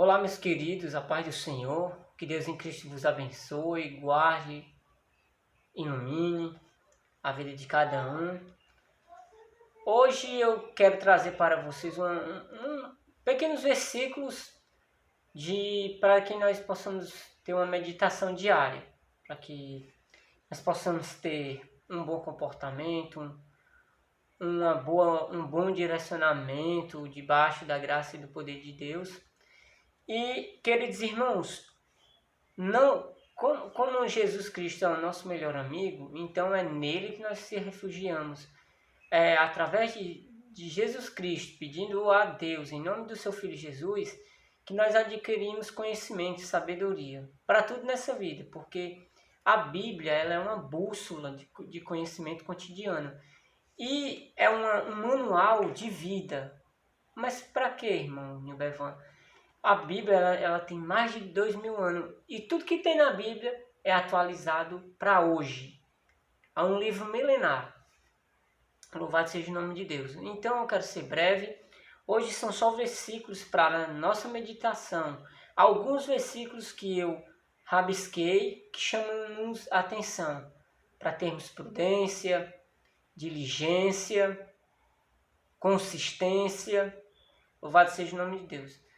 Olá, meus queridos, a paz do Senhor, que Deus em Cristo vos abençoe, guarde, ilumine a vida de cada um. Hoje eu quero trazer para vocês pequenos versículos para que nós possamos ter uma meditação diária, para que nós possamos ter um bom comportamento, um bom direcionamento debaixo da graça e do poder de Deus. E, queridos irmãos, não, como Jesus Cristo é o nosso melhor amigo, então é nele que nós se refugiamos. É através de Jesus Cristo, pedindo a Deus, em nome do seu Filho Jesus, que nós adquirimos conhecimento e sabedoria para tudo nessa vida, porque a Bíblia ela é uma bússola de conhecimento cotidiano e é um manual de vida. Mas para que, irmão Nilbevan? A Bíblia ela tem mais de 2000 anos e tudo que tem na Bíblia é atualizado para hoje. É um livro milenar. Louvado seja o nome de Deus. Então eu quero ser breve. Hoje são só versículos para a nossa meditação. Alguns versículos que eu rabisquei que chamam-nos a atenção para termos prudência, diligência, consistência. Louvado seja o nome de Deus.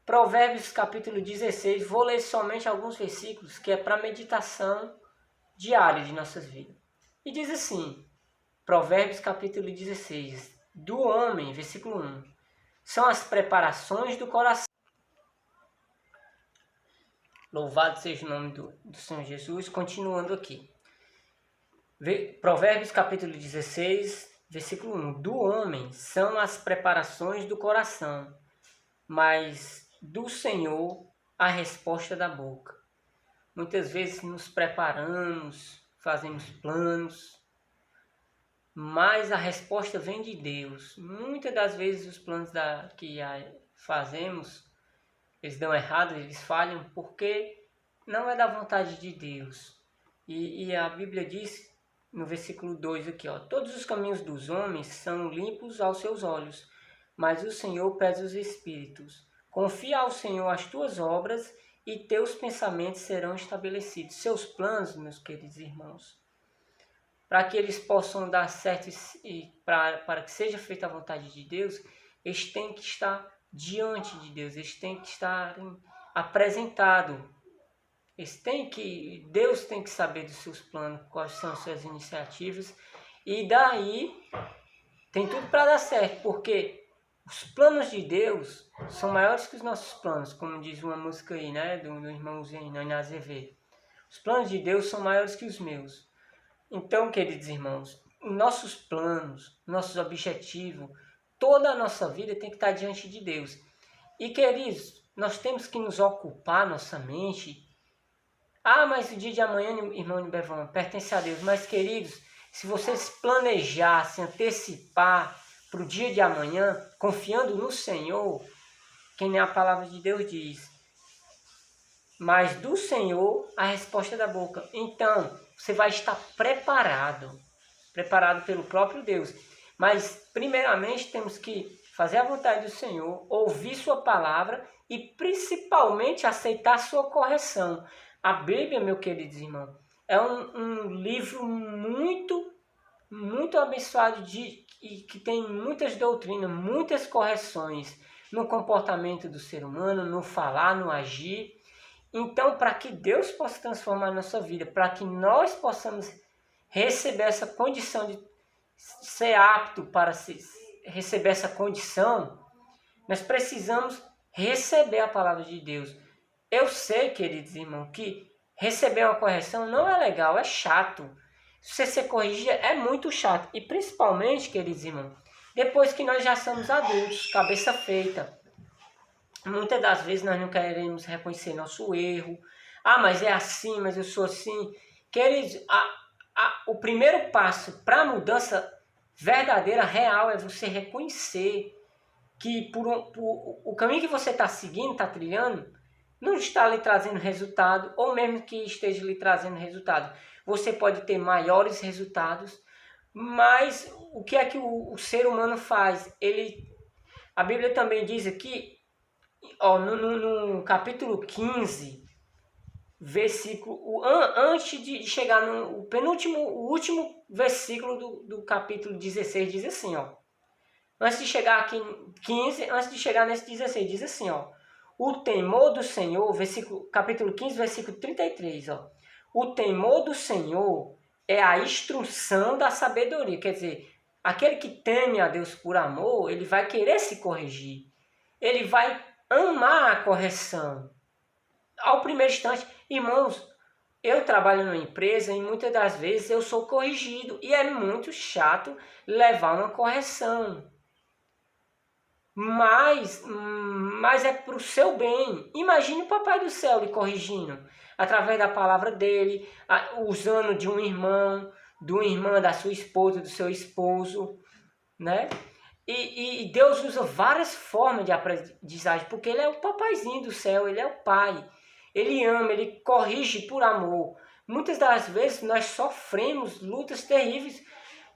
Provérbios capítulo 16, vou ler somente alguns versículos que é para meditação diária de nossas vidas. E diz assim, Provérbios capítulo 16, do homem, versículo 1, são as preparações do coração. Louvado seja o nome do Senhor Jesus, continuando aqui. Provérbios capítulo 16, versículo 1, do homem são as preparações do coração, mas do Senhor a resposta da boca. Muitas vezes nos preparamos, fazemos planos, mas a resposta vem de Deus. Muitas das vezes os planos que fazemos, eles dão errado, eles falham, porque não é da vontade de Deus. E a Bíblia diz no versículo 2 aqui, ó, todos os caminhos dos homens são limpos aos seus olhos, mas o Senhor pesa os espíritos. Confia ao Senhor as tuas obras e teus pensamentos serão estabelecidos. Seus planos, meus queridos irmãos, para que eles possam dar certo e para que seja feita a vontade de Deus, eles têm que estar diante de Deus, eles têm que estar apresentados. Deus tem que saber dos seus planos, quais são as suas iniciativas, e daí tem tudo para dar certo, porque os planos de Deus são maiores que os nossos planos, como diz uma música aí, né, do irmãozinho Nana Azevedo. Os planos de Deus são maiores que os meus. Então, queridos irmãos, nossos planos, nossos objetivos, toda a nossa vida tem que estar diante de Deus. E, queridos, nós temos que nos ocupar nossa mente. Mas o dia de amanhã, irmão Nibevão, pertence a Deus. Mas, queridos, se vocês planejassem, antecipar para o dia de amanhã, confiando no Senhor, que nem a palavra de Deus diz, mas do Senhor a resposta da boca. Então, você vai estar preparado pelo próprio Deus. Mas, primeiramente, temos que fazer a vontade do Senhor, ouvir sua palavra e, principalmente, aceitar sua correção. A Bíblia, meu querido irmão, é um livro muito abençoado e que tem muitas doutrinas, muitas correções no comportamento do ser humano, no falar, no agir. Então, para que Deus possa transformar a nossa vida, para que nós possamos receber essa condição de ser apto para receber essa condição, nós precisamos receber a palavra de Deus. Eu sei, queridos irmãos, que receber uma correção não é legal, é chato. Se você ser corrigido é muito chato. E principalmente, queridos irmãos, depois que nós já somos adultos, cabeça feita. Muitas das vezes nós não queremos reconhecer nosso erro. Mas é assim, mas eu sou assim. Queridos, o primeiro passo para a mudança verdadeira, real, é você reconhecer que o caminho que você está seguindo, está trilhando, não está lhe trazendo resultado, ou mesmo que esteja lhe trazendo resultado. Você pode ter maiores resultados, mas o que é que o ser humano faz? A Bíblia também diz aqui, Ó, no capítulo 15, versículo, antes de chegar no o último versículo do capítulo 16, diz assim, ó. Antes de chegar aqui em 15, antes de chegar nesse 16, diz assim, ó. O temor do Senhor, capítulo 15, versículo 33, ó. O temor do Senhor é a instrução da sabedoria. Quer dizer, aquele que teme a Deus por amor, ele vai querer se corrigir. Ele vai amar a correção. Ao primeiro instante, irmãos, eu trabalho numa empresa e muitas das vezes eu sou corrigido. E é muito chato levar uma correção. Mas é para o seu bem. Imagine o Papai do Céu lhe corrigindo, através da palavra dele, usando de um irmão, de uma irmã, da sua esposa, do seu esposo, né? E Deus usa várias formas de aprendizagem, porque ele é o papaizinho do céu, ele é o pai. Ele ama, ele corrige por amor. Muitas das vezes nós sofremos lutas terríveis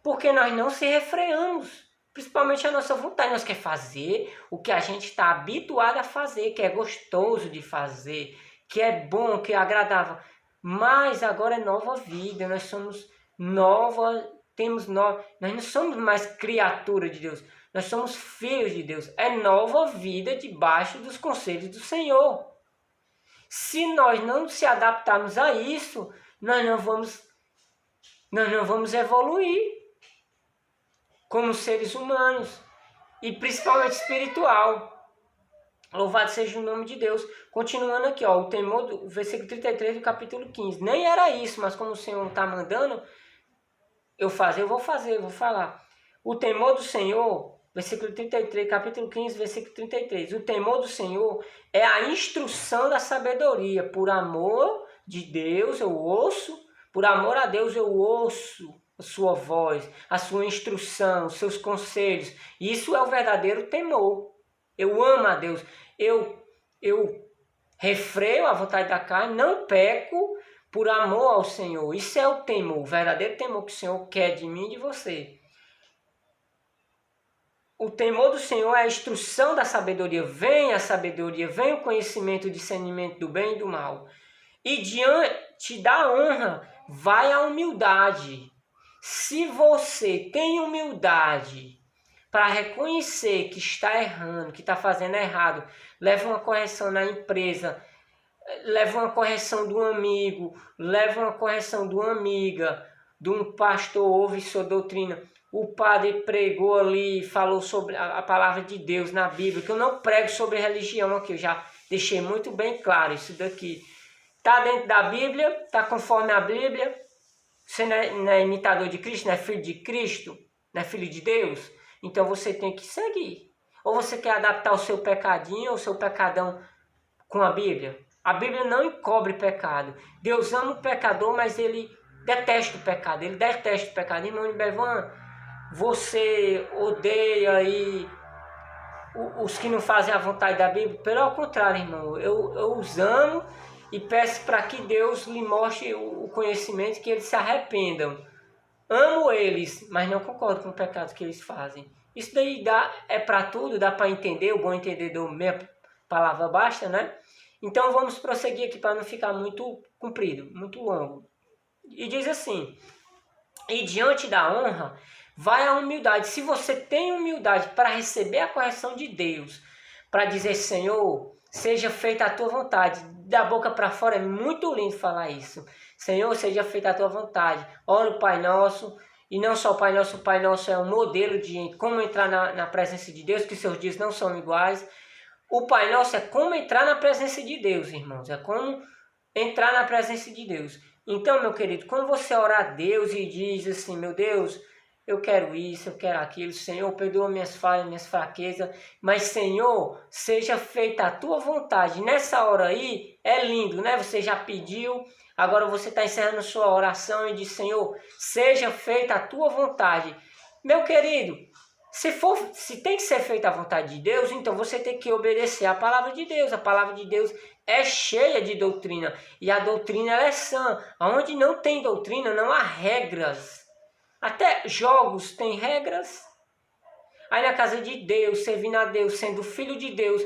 porque nós não se refreamos. Principalmente a nossa vontade. Nós queremos fazer o que a gente está habituado a fazer, que é gostoso de fazer, que é bom, que é agradável. Mas agora é nova vida, nós somos nós não somos mais criatura de Deus, nós somos filhos de Deus. É nova vida debaixo dos conselhos do Senhor. Se nós não se adaptarmos a isso, nós não vamos evoluir como seres humanos e principalmente espiritual. Louvado seja o nome de Deus. Continuando aqui, ó, o temor do versículo 33 do capítulo 15. Nem era isso, mas como o Senhor está mandando eu vou falar. O temor do Senhor, versículo 33, capítulo 15, versículo 33. O temor do Senhor é a instrução da sabedoria. Por amor de Deus eu ouço, por amor a Deus eu ouço a sua voz, a sua instrução, os seus conselhos. Isso é o verdadeiro temor. Eu amo a Deus. Eu refreio a vontade da carne, não peco por amor ao Senhor. Isso é o temor, o verdadeiro temor que o Senhor quer de mim e de você. O temor do Senhor é a instrução da sabedoria. Vem a sabedoria, vem o conhecimento, o discernimento do bem e do mal. E diante da honra vai a humildade. Se você tem humildade para reconhecer que está errando, que está fazendo errado, leva uma correção na empresa, leva uma correção de um amigo, leva uma correção de uma amiga, de um pastor, ouve sua doutrina. O padre pregou ali, falou sobre a palavra de Deus na Bíblia, que eu não prego sobre religião aqui, eu já deixei muito bem claro isso daqui. Está dentro da Bíblia, está conforme a Bíblia. Você não é imitador de Cristo, não é filho de Cristo, não é filho de Deus. Então você tem que seguir. Ou você quer adaptar o seu pecadinho, ou o seu pecadão com a Bíblia. A Bíblia não encobre pecado. Deus ama o pecador, mas ele detesta o pecado. Ele detesta o pecado. Irmão Ibervan, você odeia aí os que não fazem a vontade da Bíblia? Pelo contrário, irmão. Eu os amo e peço para que Deus lhe mostre o conhecimento, que eles se arrependam. Amo eles, mas não concordo com o pecado que eles fazem. Isso daí é para tudo, dá para entender, o bom entendedor, meia palavra basta, né? Então vamos prosseguir aqui para não ficar muito comprido, muito longo. E diz assim: e diante da honra vai a humildade. Se você tem humildade para receber a correção de Deus, para dizer: Senhor, seja feita a tua vontade. Da boca para fora é muito lindo falar isso. Senhor, seja feita a tua vontade. Ora o Pai Nosso. E não só o Pai Nosso é um modelo de como entrar na presença de Deus, que seus dias não são iguais. O Pai Nosso é como entrar na presença de Deus, irmãos. É como entrar na presença de Deus. Então, meu querido, quando você orar a Deus e diz assim: meu Deus, eu quero isso, eu quero aquilo, Senhor, perdoa minhas falhas, minhas fraquezas, mas, Senhor, seja feita a tua vontade. Nessa hora aí, é lindo, né? Você já pediu, agora você está encerrando sua oração e diz: Senhor, seja feita a tua vontade. Meu querido, se tem que ser feita a vontade de Deus, então você tem que obedecer a palavra de Deus. A palavra de Deus é cheia de doutrina, e a doutrina ela é sã. Onde não tem doutrina, não há regras. Até jogos têm regras. Aí na casa de Deus, servindo a Deus, sendo filho de Deus,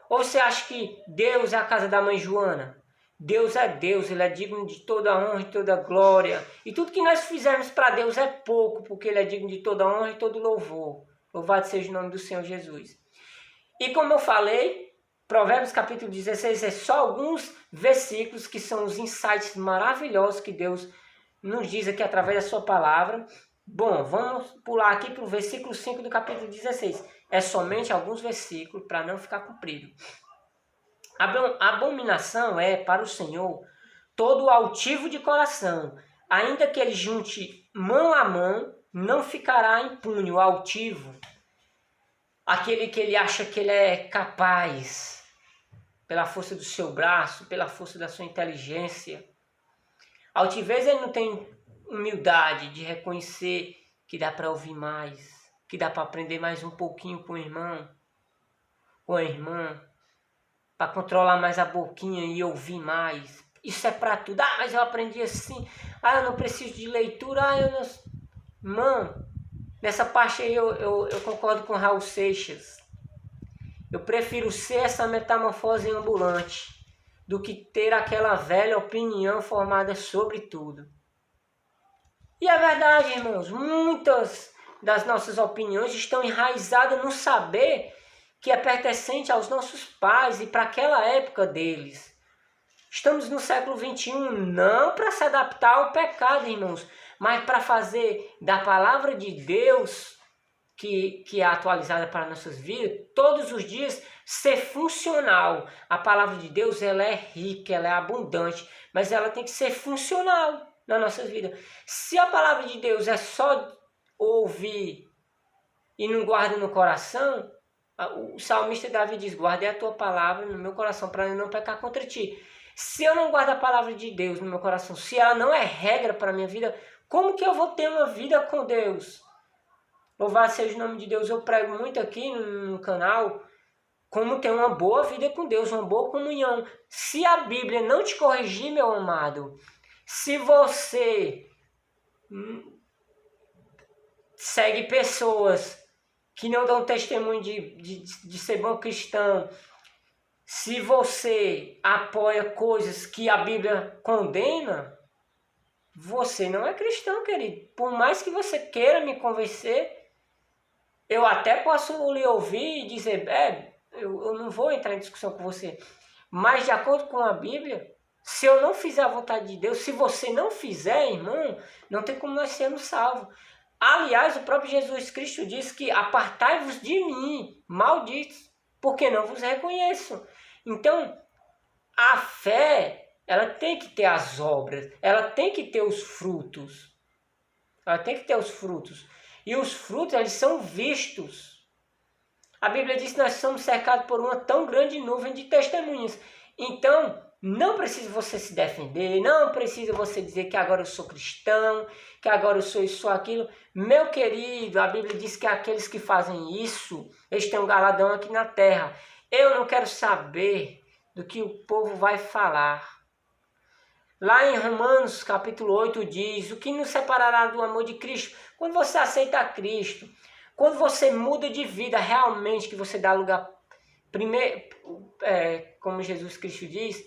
Ou você acha que Deus é a casa da mãe Joana? Deus é Deus, Ele é digno de toda honra e toda glória. E tudo que nós fizermos para Deus é pouco, porque Ele é digno de toda honra e todo louvor. Louvado seja o nome do Senhor Jesus. E como eu falei, Provérbios capítulo 16 é só alguns versículos que são os insights maravilhosos que Deus nos diz aqui através da sua palavra. Bom, vamos pular aqui para o versículo 5 do capítulo 16. É somente alguns versículos para não ficar comprido. A abominação é para o Senhor todo altivo de coração. Ainda que ele junte mão a mão, não ficará impune o altivo. Aquele que ele acha que ele é capaz, pela força do seu braço, pela força da sua inteligência. Altivez, ele não tem humildade de reconhecer que dá para ouvir mais, que dá para aprender mais um pouquinho com o irmão, com a irmã, para controlar mais a boquinha e ouvir mais. Isso é para tudo. Ah, mas eu aprendi assim. Ah, eu não preciso de leitura. Ah, eu não... Mano, nessa parte aí eu concordo com Raul Seixas. Eu prefiro ser essa metamorfose ambulante do que ter aquela velha opinião formada sobre tudo. E é verdade, irmãos, muitas das nossas opiniões estão enraizadas no saber que é pertencente aos nossos pais e para aquela época deles. Estamos no século XXI não para se adaptar ao pecado, irmãos, mas para fazer da palavra de Deus, que é atualizada para nossas vidas, todos os dias ser funcional. A palavra de Deus, ela é rica, ela é abundante, mas ela tem que ser funcional na nossa vida. Se a palavra de Deus é só ouvir e não guarda no coração, o salmista Davi diz, guardei a tua palavra no meu coração para eu não pecar contra ti. Se eu não guardo a palavra de Deus no meu coração, se ela não é regra para a minha vida, como que eu vou ter uma vida com Deus? Louvado seja o nome de Deus. Eu prego muito aqui no canal como ter uma boa vida com Deus, uma boa comunhão. Se a Bíblia não te corrigir, meu amado, se você segue pessoas que não dão testemunho de ser bom cristão, se você apoia coisas que a Bíblia condena, você não é cristão, querido. Por mais que você queira me convencer, eu até posso lhe ouvir e dizer, eu não vou entrar em discussão com você. Mas de acordo com a Bíblia, se eu não fizer a vontade de Deus, se você não fizer, irmão, não tem como nós sermos salvos. Aliás, o próprio Jesus Cristo diz que apartai-vos de mim, malditos, porque não vos reconheço. Então, a fé, ela tem que ter as obras, ela tem que ter os frutos. Ela tem que ter os frutos. E os frutos, eles são vistos. A Bíblia diz que nós somos cercados por uma tão grande nuvem de testemunhas. Então, não precisa você se defender, não precisa você dizer que agora eu sou cristão, que agora eu sou isso ou aquilo. Meu querido, a Bíblia diz que aqueles que fazem isso, eles têm um galardão aqui na terra. Eu não quero saber do que o povo vai falar. Lá em Romanos capítulo 8 diz, o que nos separará do amor de Cristo? Quando você aceita Cristo, quando você muda de vida realmente, que você dá lugar, como Jesus Cristo diz,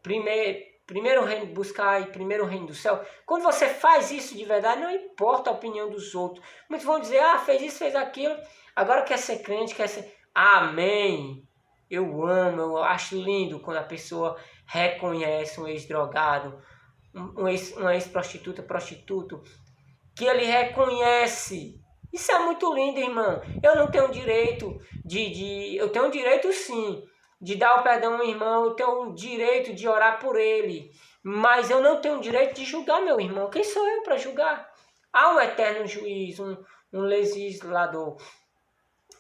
primeiro reino, buscar primeiro o reino do céu. Quando você faz isso de verdade, não importa a opinião dos outros. Muitos vão dizer, fez isso, fez aquilo, agora quer ser crente, quer ser... Amém! Eu amo, eu acho lindo quando a pessoa reconhece um ex-drogado, uma ex-prostituta, prostituto, que ele reconhece. Isso é muito lindo, irmão. Eu não tenho direito eu tenho direito sim de dar o perdão ao irmão, eu tenho o direito de orar por ele, mas eu não tenho o direito de julgar meu irmão. Quem sou eu para julgar? Há um eterno juiz, um legislador.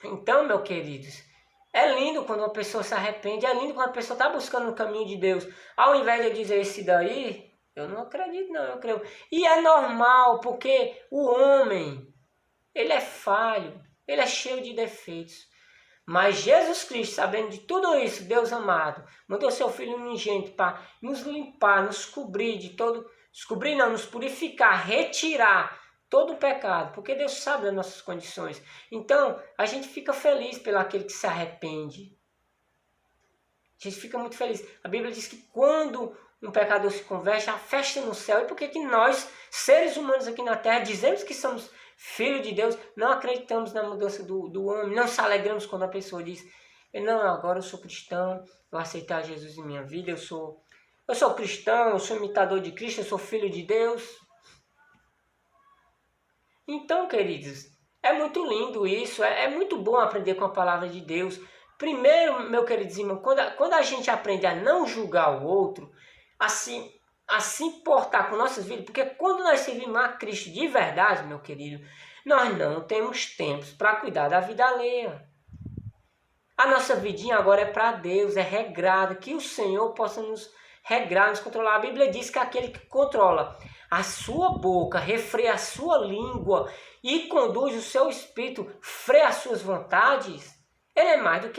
Então, meus queridos, é lindo quando uma pessoa se arrepende, é lindo quando a pessoa está buscando o caminho de Deus. Ao invés de eu dizer esse daí, eu não acredito não, eu creio. E é normal, porque o homem, ele é falho, ele é cheio de defeitos. Mas Jesus Cristo, sabendo de tudo isso, Deus amado, mandou seu Filho unigênito para nos limpar, nos cobrir de todo... Descobrir não, nos purificar, retirar todo o pecado, porque Deus sabe das nossas condições. Então, a gente fica feliz pelo aquele que se arrepende. A gente fica muito feliz. A Bíblia diz que quando um pecador se converte, há festa no céu. E por que nós, seres humanos aqui na terra, dizemos que somos filhos de Deus, não acreditamos na mudança do homem, não se alegramos quando a pessoa diz: não, agora eu sou cristão, eu aceitar Jesus em minha vida, eu sou cristão, eu sou imitador de Cristo, eu sou filho de Deus. Então, queridos, é muito lindo isso, é muito bom aprender com a palavra de Deus. Primeiro, meu querido irmão, quando a gente aprende a não julgar o outro, a se importar com nossas vidas, porque quando nós servimos a Cristo de verdade, meu querido, nós não temos tempos para cuidar da vida alheia. A nossa vidinha agora é para Deus, é regrada, que o Senhor possa nos regrar, nos controlar. A Bíblia diz que aquele que controla a sua boca, refreia a sua língua e conduz o seu espírito, freia as suas vontades, ele é mais do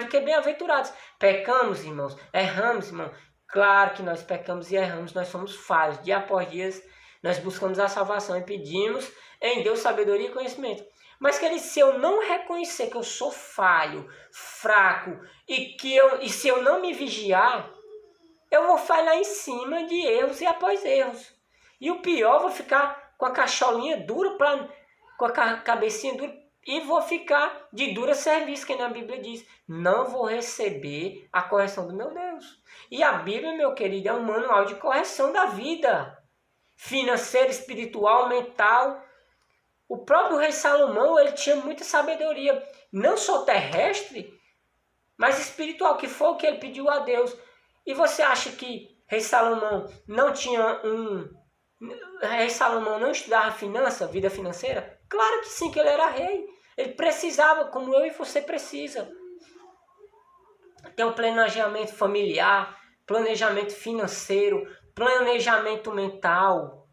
que bem-aventurados. Pecamos, irmãos, erramos, irmão. Claro que nós pecamos e erramos, nós somos falhos. Dia após dia, nós buscamos a salvação e pedimos em Deus sabedoria e conhecimento. Mas, querido, se eu não reconhecer que eu sou falho, fraco, e se eu não me vigiar, eu vou falhar em cima de erros e após erros. E o pior, eu vou ficar com a cacholinha dura, com a cabecinha dura, e vou ficar de dura serviço, que na Bíblia diz: não vou receber a correção do meu Deus. E a Bíblia, meu querido, é um manual de correção da vida financeira, espiritual, mental. O próprio rei Salomão, ele tinha muita sabedoria, não só terrestre, mas espiritual, que foi o que ele pediu a Deus. E você acha que rei Salomão não tinha Rei Salomão não estudava vida financeira? Claro que sim, que ele era rei. Ele precisava, como eu e você precisa. Ter um planejamento familiar, planejamento financeiro, planejamento mental.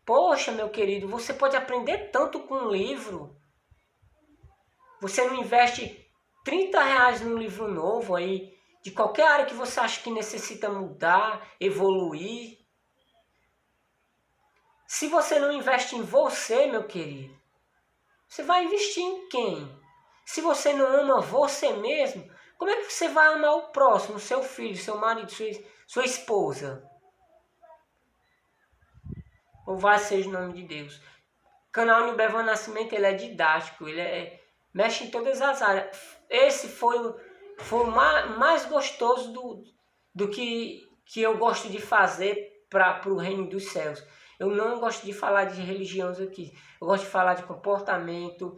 Poxa, meu querido, você pode aprender tanto com um livro. Você não investe R$30 num livro novo aí, de qualquer área que você acha que necessita mudar, evoluir. Se você não investe em você, meu querido, você vai investir em quem? Se você não ama você mesmo, como é que você vai amar o próximo, seu filho, seu marido, sua esposa? Louvado seja o nome de Deus. O canal Nilber Van Nascimento, ele é didático, mexe em todas as áreas. Esse foi o mais gostoso do que eu gosto de fazer para o reino dos céus. Eu não gosto de falar de religiões aqui. Eu gosto de falar de comportamento,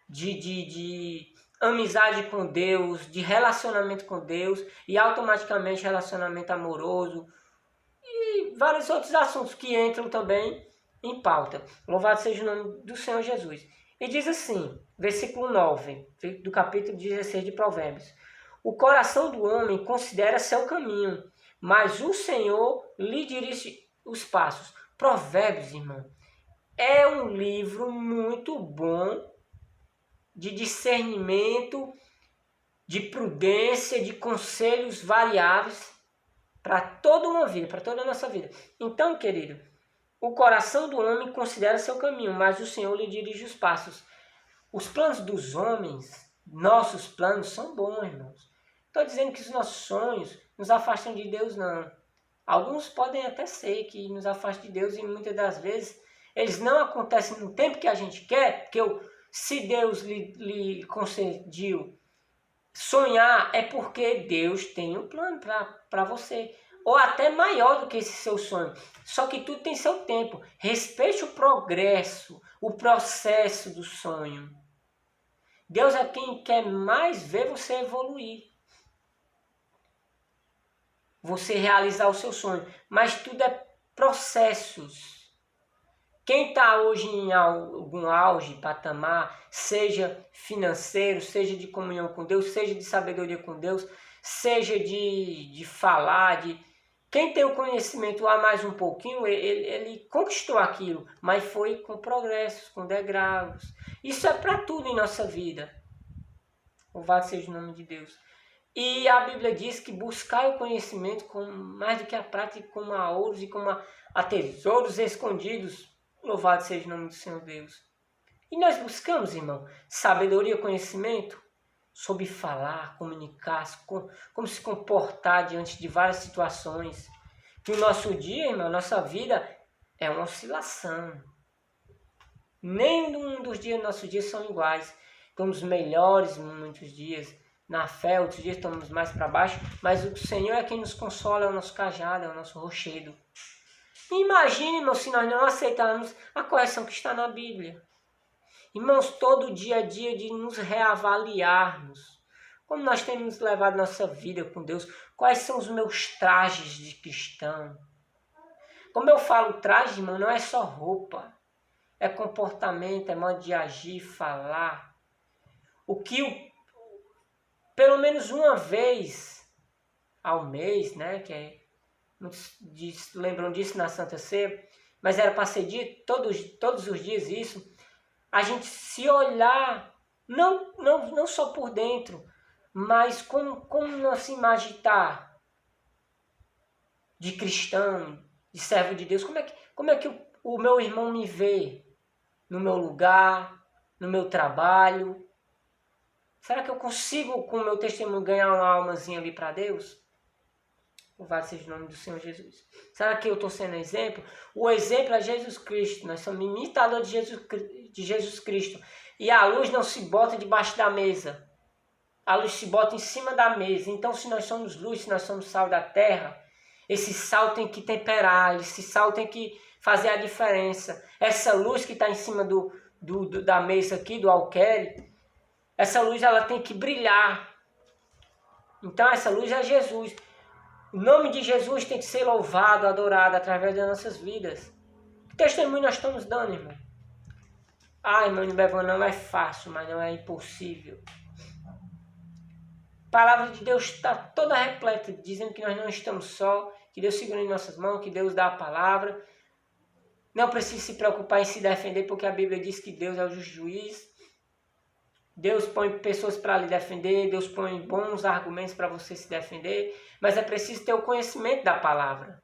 de amizade com Deus, de relacionamento com Deus e automaticamente relacionamento amoroso e vários outros assuntos que entram também em pauta. Louvado seja o nome do Senhor Jesus. E diz assim, versículo 9 do capítulo 16 de Provérbios: o coração do homem considera seu caminho, mas o Senhor lhe dirige os passos. Provérbios, irmão, é um livro muito bom de discernimento, de prudência, de conselhos variáveis para toda uma vida, para toda a nossa vida. Então, querido, o coração do homem considera seu caminho, mas o Senhor lhe dirige os passos. Os planos dos homens, nossos planos, são bons, irmãos. Estou dizendo que os nossos sonhos nos afastam de Deus, não. Alguns podem até ser que nos afastem de Deus e muitas das vezes eles não acontecem no tempo que a gente quer, porque se Deus lhe concediu sonhar, é porque Deus tem um plano para você. Ou até maior do que esse seu sonho. Só que tudo tem seu tempo. Respeite o progresso, o processo do sonho. Deus é quem quer mais ver você evoluir. Você realizar o seu sonho. Mas tudo é processos. Quem está hoje em algum auge, patamar, seja financeiro, seja de comunhão com Deus, seja de sabedoria com Deus, seja de falar, quem tem o conhecimento a mais um pouquinho, ele conquistou aquilo, mas foi com progressos, com degraus. Isso é para tudo em nossa vida. Louvado seja o nome de Deus. E a Bíblia diz que buscar o conhecimento mais do que a prática, como a ouros e como a tesouros escondidos. Louvado seja o nome do Senhor Deus. E nós buscamos, irmão, sabedoria, conhecimento. sobre falar, comunicar, como se comportar diante de várias situações. Que o nosso dia, irmão, a nossa vida é uma oscilação. Nenhum dos dias do nosso dia são iguais. Estamos melhores muitos dias na fé, outros dias estamos mais para baixo, mas o Senhor é quem nos consola, é o nosso cajado, é o nosso rochedo. Imagine, irmão, se nós não aceitarmos a correção que está na Bíblia. Irmãos, todo dia a dia de nos reavaliarmos. Como nós temos levado nossa vida com Deus? Quais são os meus trajes de cristão? Como eu falo traje, irmão, não é só roupa. É comportamento, é modo de agir, falar. Pelo menos uma vez ao mês, né? Que é, lembram disso na Santa Ceia, mas era para ser dito todos os dias isso. A gente se olhar, não só por dentro, mas como nossa imagem está de cristão, de servo de Deus. Como é que o meu irmão me vê no meu lugar, no meu trabalho? Será que eu consigo, com o meu testemunho, ganhar uma almazinha ali para Deus? Louvado seja o nome do Senhor Jesus. Será que eu estou sendo exemplo? O exemplo é Jesus Cristo. Nós somos imitadores de Jesus Cristo. E a luz não se bota debaixo da mesa. A luz se bota em cima da mesa. Então, se nós somos luz, se nós somos sal da terra, esse sal tem que temperar, esse sal tem que fazer a diferença. Essa luz que está em cima da mesa aqui, do alqueire, essa luz ela tem que brilhar. Então, essa luz é Jesus. O nome de Jesus tem que ser louvado, adorado através das nossas vidas. Que testemunho nós estamos dando, irmão? Irmão, não é fácil, mas não é impossível. A palavra de Deus está toda repleta, dizendo que nós não estamos só, que Deus segura em nossas mãos, que Deus dá a palavra. Não precisa se preocupar em se defender, porque a Bíblia diz que Deus é o justo juiz. Deus põe pessoas para lhe defender, Deus põe bons argumentos para você se defender, mas é preciso ter o conhecimento da palavra.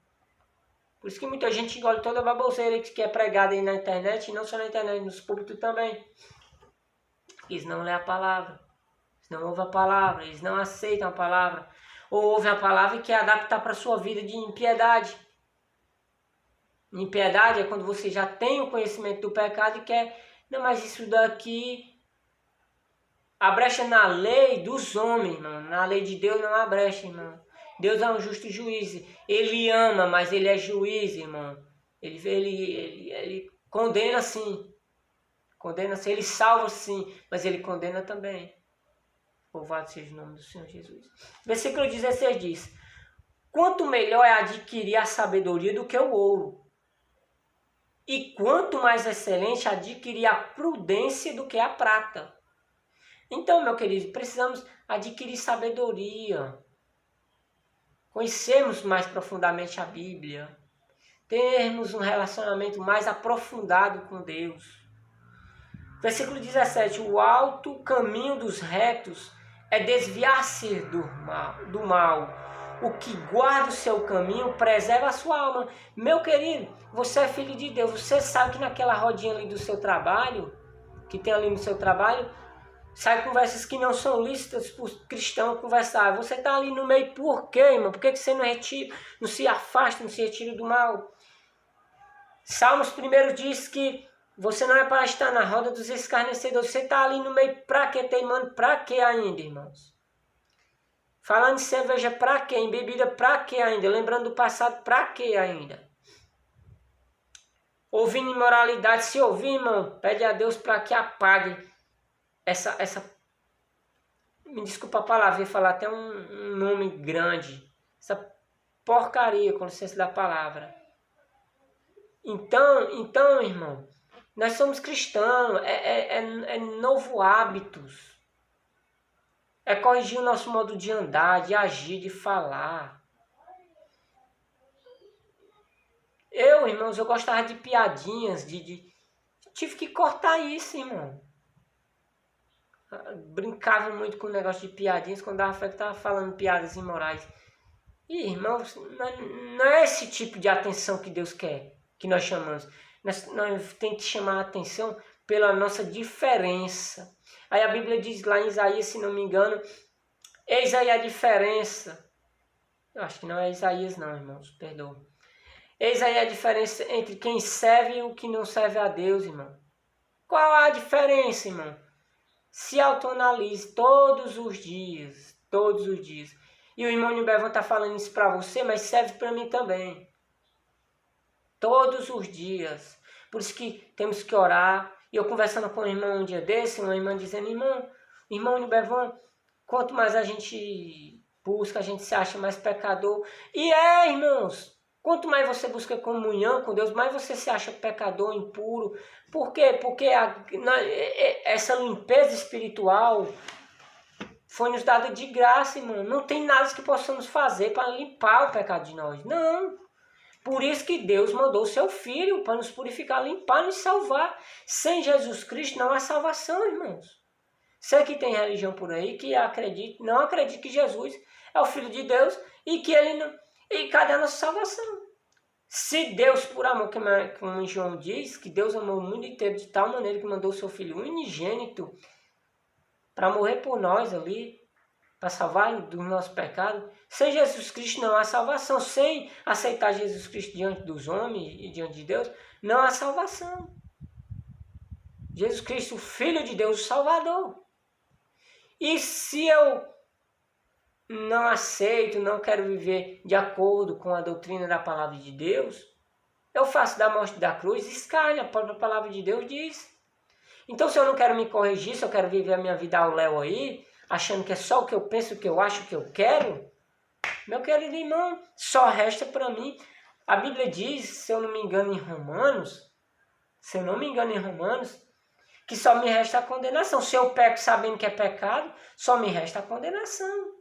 Por isso que muita gente engole toda a baboseira que é pregada aí na internet, e não só na internet, nos púlpitos também. Eles não lêem a palavra, eles não ouvem a palavra, eles não aceitam a palavra, ou ouvem a palavra e quer adaptar para a sua vida de impiedade. Impiedade é quando você já tem o conhecimento do pecado e quer, não, mas isso daqui... A brecha na lei dos homens, irmão. Na lei de Deus não há brecha, irmão. Deus é um justo juiz. Ele ama, mas ele é juiz, irmão. Ele condena sim. Condena sim. Ele salva sim, mas ele condena também. Louvado seja o nome do Senhor Jesus. Versículo 16 diz: quanto melhor é adquirir a sabedoria do que o ouro. E quanto mais excelente adquirir a prudência do que a prata. Então, meu querido, precisamos adquirir sabedoria, conhecermos mais profundamente a Bíblia, termos um relacionamento mais aprofundado com Deus. Versículo 17, o alto caminho dos retos é desviar-se do mal. O que guarda o seu caminho preserva a sua alma. Meu querido, você é filho de Deus, você sabe que naquela rodinha ali do seu trabalho, que tem ali no seu trabalho, sai conversas que não são lícitas para o cristão conversar. Você está ali no meio por quê, irmão? Por que você não se afasta, não se retira do mal? Salmos 1 diz que você não é para estar na roda dos escarnecedores. Você está ali no meio para quê, teimando? Para quê ainda, irmãos? Falando em cerveja, para quê? Em bebida, para quê ainda? Lembrando do passado, para quê ainda? Ouvindo imoralidade, se ouvir, irmão, pede a Deus para que apague me desculpa a palavra, ia falar até um nome grande, essa porcaria, com licença da palavra. Então, irmão, nós somos cristãos, é novo hábitos, é corrigir o nosso modo de andar, de agir, de falar. Irmãos, eu gostava de piadinhas, tive que cortar isso, irmão. Brincava muito com o negócio de piadinhas, quando dava fé que estava falando piadas imorais. E, irmãos, não é esse tipo de atenção que Deus quer, que nós chamamos. Nós temos que chamar a atenção pela nossa diferença. Aí a Bíblia diz lá em Isaías, se não me engano, eis aí a diferença. Eu acho que não é Isaías não, irmãos, perdoa. Eis aí a diferença entre quem serve e o que não serve a Deus, irmão. Qual a diferença, irmão? Se autoanalise todos os dias, todos os dias. E o irmão Nilbervan está falando isso para você, mas serve para mim também. Todos os dias. Por isso que temos que orar. E eu conversando com o irmão um dia desse, uma irmã dizendo, irmão Nilbervan, quanto mais a gente busca, a gente se acha mais pecador. E irmãos, quanto mais você busca comunhão com Deus, mais você se acha pecador, impuro. Por quê? Porque essa limpeza espiritual foi nos dada de graça, irmão. Não tem nada que possamos fazer para limpar o pecado de nós. Não. Por isso que Deus mandou o seu Filho para nos purificar, limpar, nos salvar. Sem Jesus Cristo não há salvação, irmãos. Você que tem religião por aí, que não acredita que Jesus é o Filho de Deus e que ele não... E cadê a nossa salvação? Se Deus, por amor, como João diz, que Deus amou o mundo inteiro de tal maneira que mandou o seu Filho unigênito para morrer por nós ali, para salvar do nosso pecado. Sem Jesus Cristo não há salvação. Sem aceitar Jesus Cristo diante dos homens e diante de Deus, não há salvação. Jesus Cristo, o Filho de Deus, o Salvador. E se eu não aceito, não quero viver de acordo com a doutrina da palavra de Deus, eu faço da morte da cruz escárnio, a própria palavra de Deus diz. Então, se eu não quero me corrigir, se eu quero viver a minha vida ao léu aí, achando que é só o que eu penso, o que eu acho, o que eu quero, meu querido irmão, só resta para mim. A Bíblia diz, se eu não me engano em Romanos, que só me resta a condenação. Se eu peco sabendo que é pecado, só me resta a condenação.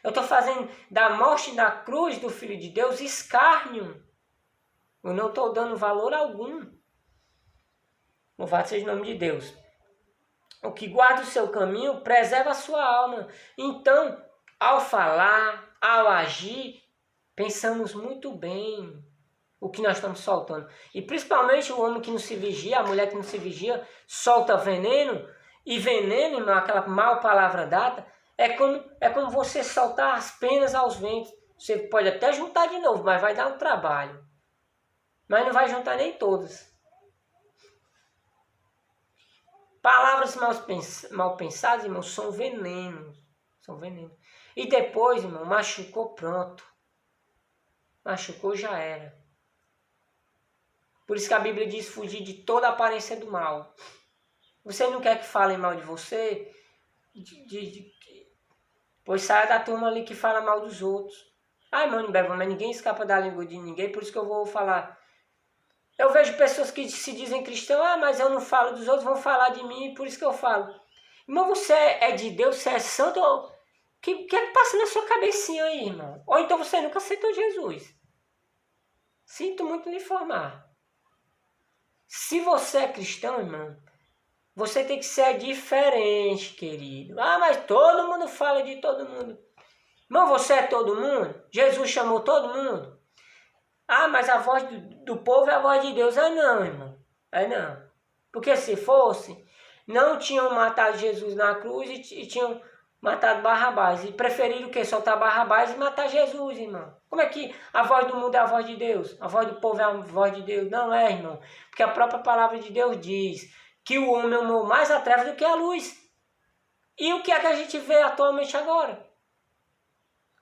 Eu estou fazendo da morte da cruz do Filho de Deus escárnio. Eu não estou dando valor algum. Louvado seja o nome de Deus. O que guarda o seu caminho, preserva a sua alma. Então, ao falar, ao agir, pensamos muito bem o que nós estamos soltando. E principalmente o homem que não se vigia, a mulher que não se vigia, solta veneno. E veneno, irmão, aquela mal palavra dada, é como você soltar as penas aos ventos. Você pode até juntar de novo, mas vai dar um trabalho. Mas não vai juntar nem todas. Palavras mal pensadas, irmão, são venenos. São venenos. E depois, irmão, machucou, pronto. Machucou, já era. Por isso que a Bíblia diz fugir de toda aparência do mal. Você não quer que falem mal de você? Pois saia da turma ali que fala mal dos outros. Ai, mano, mas ninguém escapa da língua de ninguém, por isso que eu vou falar. Eu vejo pessoas que se dizem cristãos, mas eu não falo dos outros, vão falar de mim, por isso que eu falo. Irmão, você é de Deus, você é santo, o que é que passa na sua cabecinha aí, irmão? Ou então você nunca aceitou Jesus. Sinto muito lhe informar. Se você é cristão, irmão, você tem que ser diferente, querido. Mas todo mundo fala de todo mundo. Irmão, você é todo mundo? Jesus chamou todo mundo? Mas a voz do povo é a voz de Deus. Não, irmão. Não. Porque se fosse, não tinham matado Jesus na cruz e tinham matado Barrabás. E preferiram o quê? Soltar Barrabás e matar Jesus, irmão. Como é que a voz do mundo é a voz de Deus? A voz do povo é a voz de Deus? Não é, irmão. Porque a própria palavra de Deus diz que o homem amou mais a treva do que a luz. E o que é que a gente vê atualmente agora?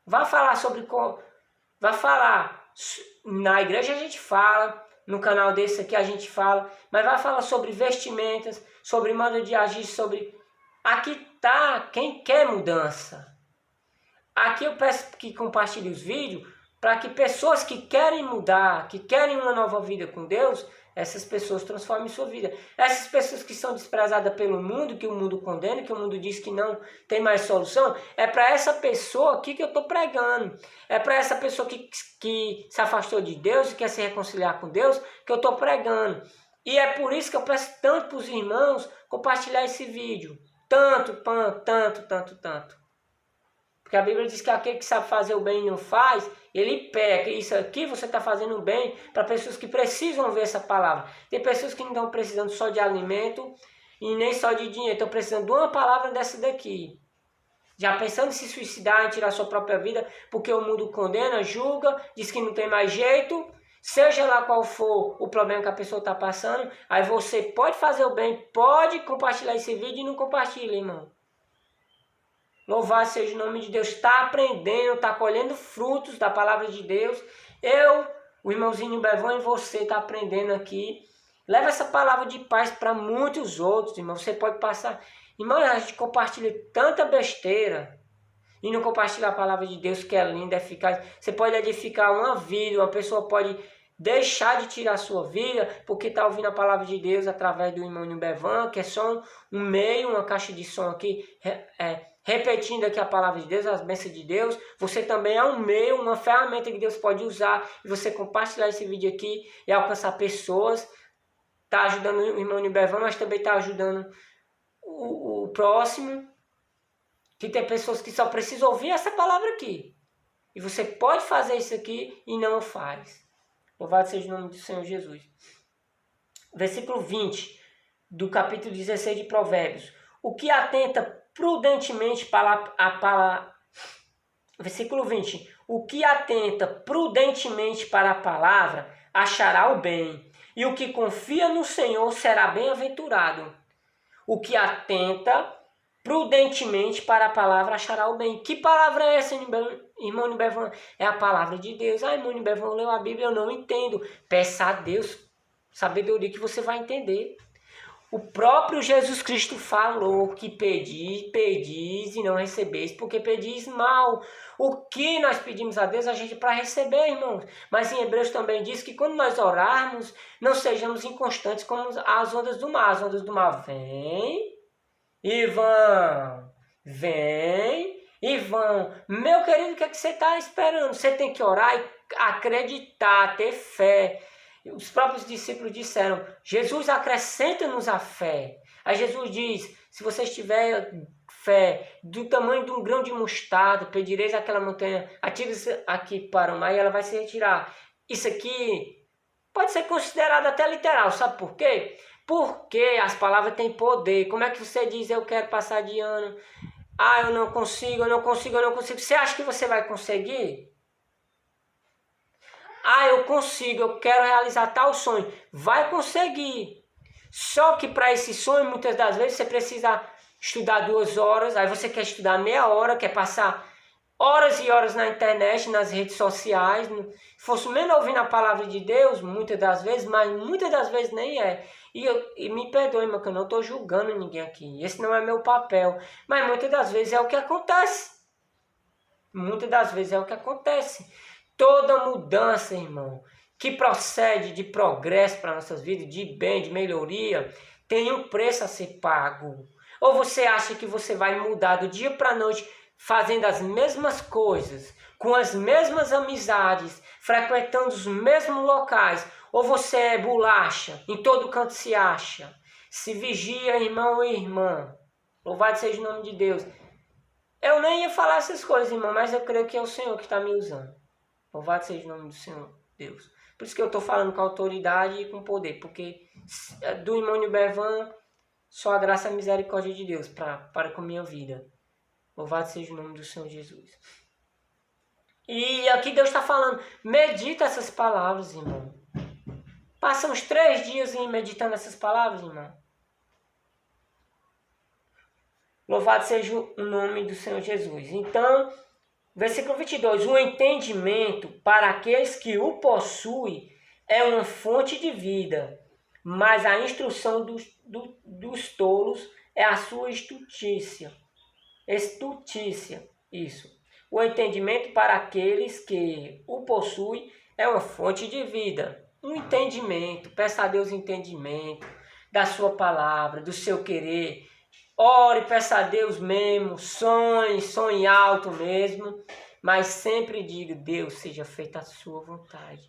Vai falar. Na igreja a gente fala, no canal desse aqui a gente fala, mas vai falar sobre vestimentas, sobre modo de agir, sobre... Aqui tá quem quer mudança. Aqui eu peço que compartilhe os vídeos para que pessoas que querem mudar, que querem uma nova vida com Deus, essas pessoas transformem sua vida. Essas pessoas que são desprezadas pelo mundo, que o mundo condena, que o mundo diz que não tem mais solução, é para essa pessoa aqui que eu estou pregando. É para essa pessoa que se afastou de Deus e quer se reconciliar com Deus que eu estou pregando. E é por isso que eu peço tanto para os irmãos compartilhar esse vídeo. Tanto. Porque a Bíblia diz que aquele que sabe fazer o bem e não faz, ele peca. Isso aqui você está fazendo bem para pessoas que precisam ver essa palavra. Tem pessoas que não estão precisando só de alimento e nem só de dinheiro. Estou precisando de uma palavra dessa daqui. Já pensando em se suicidar, em tirar sua própria vida, porque o mundo condena, julga, diz que não tem mais jeito, seja lá qual for o problema que a pessoa está passando, aí você pode fazer o bem, pode compartilhar esse vídeo e não compartilha, irmão. Louvado seja o nome de Deus. Está aprendendo, está colhendo frutos da palavra de Deus. Eu, o irmãozinho Bevão, e você está aprendendo aqui. Leva essa palavra de paz para muitos outros, irmão. Você pode passar... Irmão, a gente compartilha tanta besteira e não compartilha a palavra de Deus, que é linda, eficaz. Você pode edificar uma vida, uma pessoa pode deixar de tirar a sua vida porque está ouvindo a palavra de Deus através do irmão Bevan, que é só um meio, uma caixa de som aqui, repetindo aqui a palavra de Deus, as bênçãos de Deus. Você também é um meio, uma ferramenta que Deus pode usar e você compartilhar esse vídeo aqui e alcançar pessoas. Está ajudando o irmão Bevan, mas também está ajudando o próximo, que tem pessoas que só precisam ouvir essa palavra aqui. E você pode fazer isso aqui e não o faz. Louvado seja o nome do Senhor Jesus. Versículo 20 do capítulo 16 de Provérbios. O que atenta prudentemente para a Versículo 20. O que atenta prudentemente para a palavra achará o bem, e o que confia no Senhor será bem-aventurado. O que atenta prudentemente para a palavra achará o bem. Que palavra é essa, irmão Nibevan? É a palavra de Deus. Ah, irmão Nibevan, leu a Bíblia, eu não entendo. Peça a Deus sabedoria que você vai entender. O próprio Jesus Cristo falou que pedis e não recebeis, porque pedis mal. O que nós pedimos a Deus, a gente para receber, irmãos. Mas em Hebreus também diz que quando nós orarmos, não sejamos inconstantes como as ondas do mar. As ondas do mar vêm e vão, vêm e vão. Meu querido, o que é que você está esperando? Você tem que orar e acreditar, ter fé. Os próprios discípulos disseram, Jesus, acrescenta-nos a fé. Aí Jesus diz, se você tiver fé do tamanho de um grão de mostarda, pedireis àquela montanha, atire-se aqui para o mar e ela vai se retirar. Isso aqui pode ser considerado até literal, sabe por quê? Porque as palavras têm poder. Como é que você diz, eu quero passar de ano? Ah, eu não consigo. Você acha que você vai conseguir? Ah, eu consigo, eu quero realizar tal sonho. Vai conseguir. Só que para esse sonho, muitas das vezes, você precisa estudar 2 horas, aí você quer estudar meia hora, quer passar horas e horas na internet, nas redes sociais. Se fosse menos ouvindo a palavra de Deus, muitas das vezes, mas muitas das vezes nem é. E me perdoe, mas que eu não estou julgando ninguém aqui. Esse não é meu papel. Mas muitas das vezes é o que acontece. Muitas das vezes é o que acontece. Toda mudança, irmão, que procede de progresso para nossas vidas, de bem, de melhoria, tem um preço a ser pago. Ou você acha que você vai mudar do dia para a noite fazendo as mesmas coisas, com as mesmas amizades, frequentando os mesmos locais, ou você é bolacha, em todo canto se acha. Se vigia, irmão e irmã. Louvado seja o nome de Deus. Eu nem ia falar essas coisas, irmão, mas eu creio que é o Senhor que está me usando. Louvado seja o nome do Senhor, Deus. Por isso que eu estou falando com autoridade e com poder, porque do irmão Bevan, só a graça e a misericórdia de Deus para com a minha vida. Louvado seja o nome do Senhor Jesus. E aqui Deus está falando, medita essas palavras, irmão. Passa uns 3 dias meditando essas palavras, irmão. Louvado seja o nome do Senhor Jesus. Então, versículo 22. O entendimento para aqueles que o possuem é uma fonte de vida, mas a instrução dos tolos é a sua estutícia. Estutícia, isso. O entendimento para aqueles que o possuem é uma fonte de vida. Um entendimento, peça a Deus entendimento da sua palavra, do seu querer. Ore, peça a Deus mesmo, sonhe alto mesmo, mas sempre diga, Deus, seja feita a sua vontade.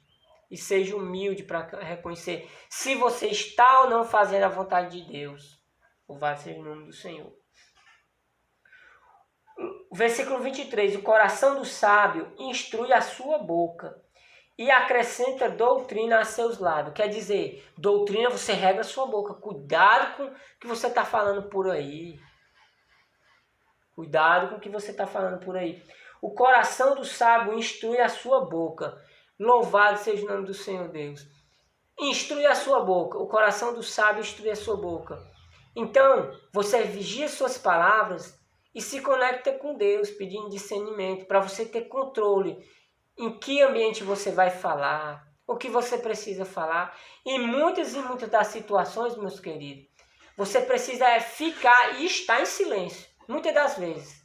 E seja humilde para reconhecer se você está ou não fazendo a vontade de Deus. Louvado seja o nome do Senhor. Versículo 23. O coração do sábio instrui a sua boca, e acrescenta doutrina a seus lábios. Quer dizer, doutrina você regra a sua boca. Cuidado com o que você está falando por aí. Cuidado com o que você está falando por aí. O coração do sábio instrui a sua boca. Louvado seja o nome do Senhor Deus. Instrui a sua boca. O coração do sábio instrui a sua boca. Então, você vigia suas palavras e se conecta com Deus, pedindo discernimento, para você ter controle em que ambiente você vai falar, o que você precisa falar. E muitas das situações, meus queridos, você precisa ficar e estar em silêncio. Muitas das vezes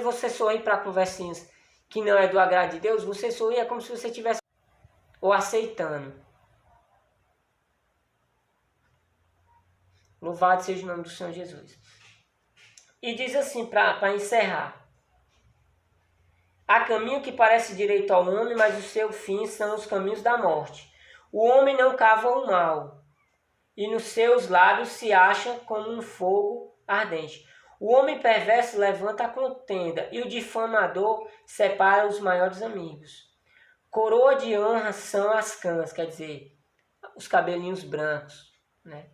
você sorri para conversinhas que não é do agrado de Deus, você sorri é como se você estivesse ou aceitando. Louvado seja o nome do Senhor Jesus. E diz assim, para encerrar. Há caminho que parece direito ao homem, mas o seu fim são os caminhos da morte. O homem não cava o mal, e nos seus lábios se acha como um fogo ardente. O homem perverso levanta a contenda, e o difamador separa os maiores amigos. Coroa de honra são as cãs, quer dizer, os cabelinhos brancos, né?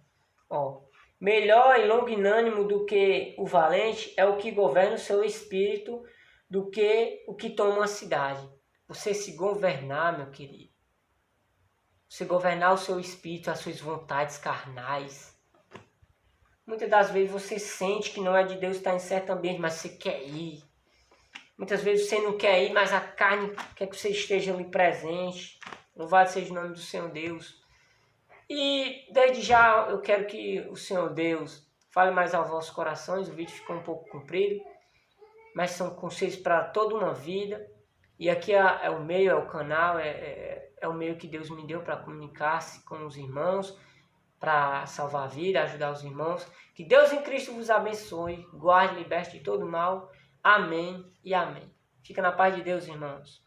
Melhor e longânimo do que o valente é o que governa o seu espírito do que o que toma a cidade. Você se governar, meu querido. Você governar o seu espírito, as suas vontades carnais. Muitas das vezes você sente que não é de Deus estar em certo ambiente, mas você quer ir. Muitas vezes você não quer ir, mas a carne quer que você esteja ali presente. Louvado seja o nome do Senhor Deus. E desde já eu quero que o Senhor Deus fale mais aos vossos corações. O vídeo ficou um pouco comprido, mas são conselhos para toda uma vida. E aqui é o meio, é o canal, é o meio que Deus me deu para comunicar-se com os irmãos, para salvar a vida, ajudar os irmãos. Que Deus em Cristo vos abençoe, guarde e liberte de todo mal. Amém e amém. Fica na paz de Deus, irmãos.